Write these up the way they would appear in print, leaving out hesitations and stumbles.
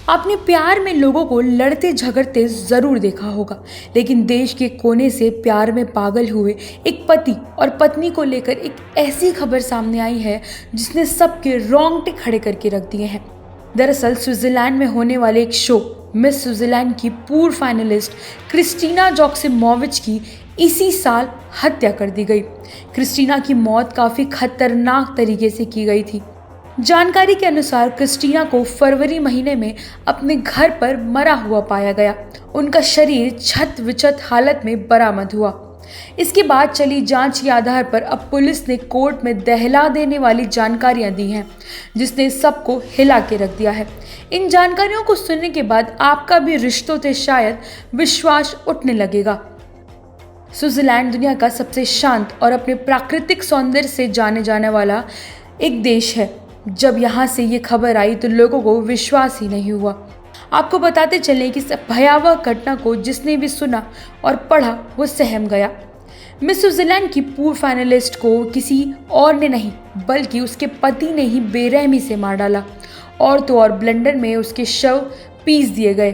आपने प्यार में लोगों को लड़ते झगड़ते जरूर देखा होगा, लेकिन देश के कोने से प्यार में पागल हुए एक पति और पत्नी को लेकर एक ऐसी खबर सामने आई है जिसने सबके रोंगटे खड़े करके रख दिए हैं। दरअसल स्विट्जरलैंड में होने वाले एक शो मिस स्विट्जरलैंड की पूर्व फाइनलिस्ट क्रिस्टीना जोक्सिमोविच की इसी साल हत्या कर दी गई। क्रिस्टीना की मौत काफी खतरनाक तरीके से की गई थी। जानकारी के अनुसार क्रिस्टीना को फरवरी महीने में अपने घर पर मरा हुआ पाया गया। उनका शरीर छत विछत हालत में बरामद हुआ। इसके बाद चली जांच के आधार पर अब पुलिस ने कोर्ट में दहला देने वाली जानकारियां दी हैं, जिसने सबको हिला के रख दिया है। इन जानकारियों को सुनने के बाद आपका भी रिश्तों से शायद विश्वास उठने लगेगा। स्विट्जरलैंड दुनिया का सबसे शांत और अपने प्राकृतिक सौंदर्य से जाने जाने वाला एक देश है। जब यहाँ से ये खबर आई तो लोगों को विश्वास ही नहीं हुआ। आपको बताते चलें कि इस भयावह घटना को जिसने भी सुना और पढ़ा वो सहम गया। मिस स्विट्जरलैंड की पूर्व फाइनलिस्ट को किसी और ने नहीं बल्कि उसके पति ने ही बेरहमी से मार डाला। और तो और ब्लेंडर में उसके शव पीस दिए गए।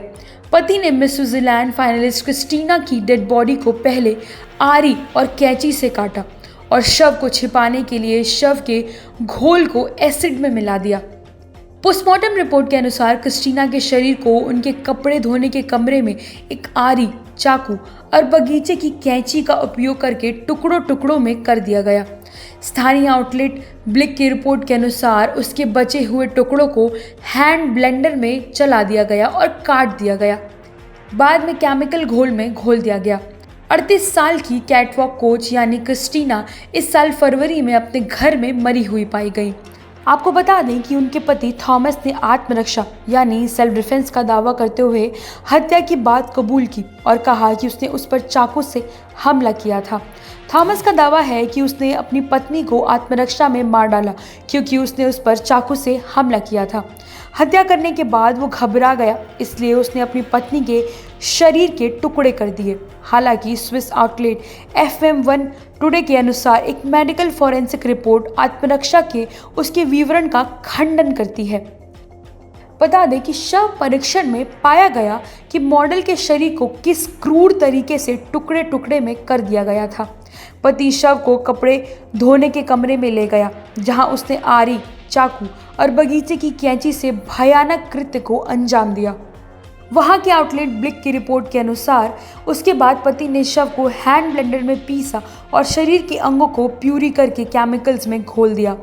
पति ने मिस स्विट्जरलैंड फाइनलिस्ट क्रिस्टीना की डेड बॉडी को पहले आरी और कैंची से काटा और शव को छिपाने के लिए शव के घोल को एसिड में मिला दिया। पोस्टमार्टम रिपोर्ट के अनुसार क्रिस्टीना के शरीर को उनके कपड़े धोने के कमरे में एक आरी, चाकू और बगीचे की कैंची का उपयोग करके टुकड़ों टुकड़ों में कर दिया गया। स्थानीय आउटलेट ब्लिक की रिपोर्ट के अनुसार उसके बचे हुए टुकड़ों को हैंड ब्लेंडर में चला दिया गया और काट दिया गया। बाद में केमिकल घोल में घोल दिया गया। 38 साल की कैटवॉक कोच यानी क्रिस्टीना इस साल फरवरी में अपने घर में मरी हुई पाई गई। आपको बता दें कि उनके पति थॉमस ने आत्मरक्षा यानी सेल्फ डिफेंस का दावा करते हुए हत्या की बात कबूल की और कहा कि उसने उस पर चाकू से हमला किया था। थॉमस का दावा है कि उसने अपनी पत्नी को आत्मरक्षा में मार डाला क्योंकि उसने उस पर चाकू से हमला किया था। हत्या करने के बाद वो घबरा गया, इसलिए उसने अपनी पत्नी के शरीर के टुकड़े कर दिए। हालांकि स्विस आउटलेट FM1 टुडे के अनुसार एक मेडिकल फॉरेंसिक रिपोर्ट आत्मरक्षा के उसके विवरण का खंडन करती है। बता दें कि शव परीक्षण में पाया गया कि मॉडल के शरीर को किस क्रूर तरीके से टुकड़े टुकड़े में कर दिया गया था। पति शव को कपड़े धोने के कमरे में ले गया, जहां उसने आरी, चाकू और बगीचे की कैंची से भयानक कृत्य को अंजाम दिया। वहां के आउटलेट ब्लिक की रिपोर्ट के अनुसार उसके बाद पति ने शव को हैंड ब्लेंडर में पीसा और शरीर के अंगों को प्यूरी करके केमिकल्स में घोल दिया।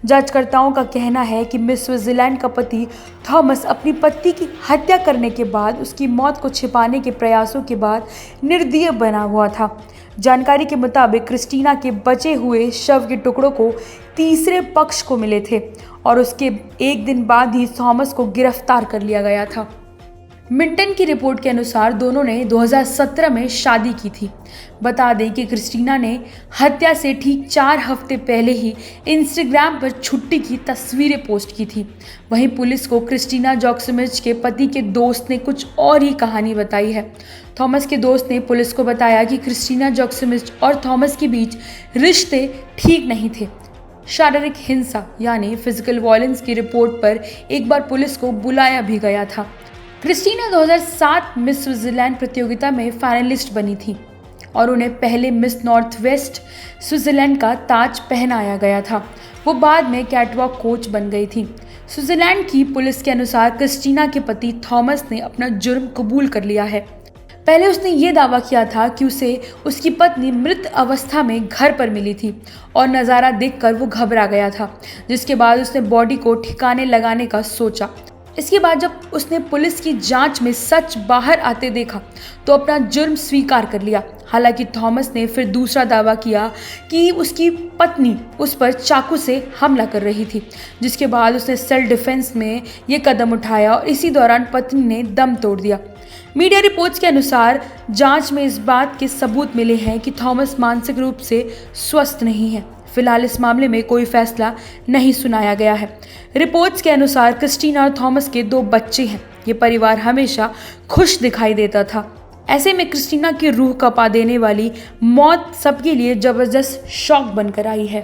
जांचकर्ताओं का कहना है कि मिस स्विट्जरलैंड का पति थॉमस अपनी पत्नी की हत्या करने के बाद उसकी मौत को छिपाने के प्रयासों के बाद निर्दयी बना हुआ था। जानकारी के मुताबिक क्रिस्टीना के बचे हुए शव के टुकड़ों को तीसरे पक्ष को मिले थे और उसके एक दिन बाद ही थॉमस को गिरफ्तार कर लिया गया था। मिंटन की रिपोर्ट के अनुसार दोनों ने 2017 में शादी की थी। बता दें कि क्रिस्टीना ने हत्या से ठीक 4 हफ्ते पहले ही इंस्टाग्राम पर छुट्टी की तस्वीरें पोस्ट की थी। वहीं पुलिस को क्रिस्टीना जोक्सिमोविच के पति के दोस्त ने कुछ और ही कहानी बताई है। थॉमस के दोस्त ने पुलिस को बताया कि क्रिस्टीना जोक्सिमोविच और थॉमस के बीच रिश्ते ठीक नहीं थे। शारीरिक हिंसा यानी फिजिकल वायलेंस की रिपोर्ट पर एक बार पुलिस को बुलाया भी गया था। क्रिस्टीना 2007 मिस स्विट्जरलैंड प्रतियोगिता में फाइनलिस्ट बनी थी और उन्हें पहले मिस नॉर्थ वेस्ट स्विट्जरलैंड का ताज पहनाया गया था। वो बाद में कैटवॉक कोच बन गई थी। स्विट्जरलैंड की पुलिस के अनुसार क्रिस्टीना के पति थॉमस ने अपना जुर्म कबूल कर लिया है। पहले उसने ये दावा किया था कि उसे उसकी पत्नी मृत अवस्था में घर पर मिली थी और नज़ारा देखकर वो घबरा गया था, जिसके बाद उसने बॉडी को ठिकाने लगाने का सोचा। इसके बाद जब उसने पुलिस की जांच में सच बाहर आते देखा तो अपना जुर्म स्वीकार कर लिया। हालांकि थॉमस ने फिर दूसरा दावा किया कि उसकी पत्नी उस पर चाकू से हमला कर रही थी, जिसके बाद उसने सेल्फ डिफेंस में ये कदम उठाया और इसी दौरान पत्नी ने दम तोड़ दिया। मीडिया रिपोर्ट्स के अनुसार जांच में इस बात के सबूत मिले हैं कि थॉमस मानसिक रूप से स्वस्थ नहीं है। फिलहाल इस मामले में कोई फैसला नहीं सुनाया गया है। रिपोर्ट्स के अनुसार क्रिस्टीना और थॉमस के 2 बच्चे हैं। ये परिवार हमेशा खुश दिखाई देता था। ऐसे में क्रिस्टीना की रूह कपा देने वाली मौत सबके लिए जबरदस्त शॉक बनकर आई है।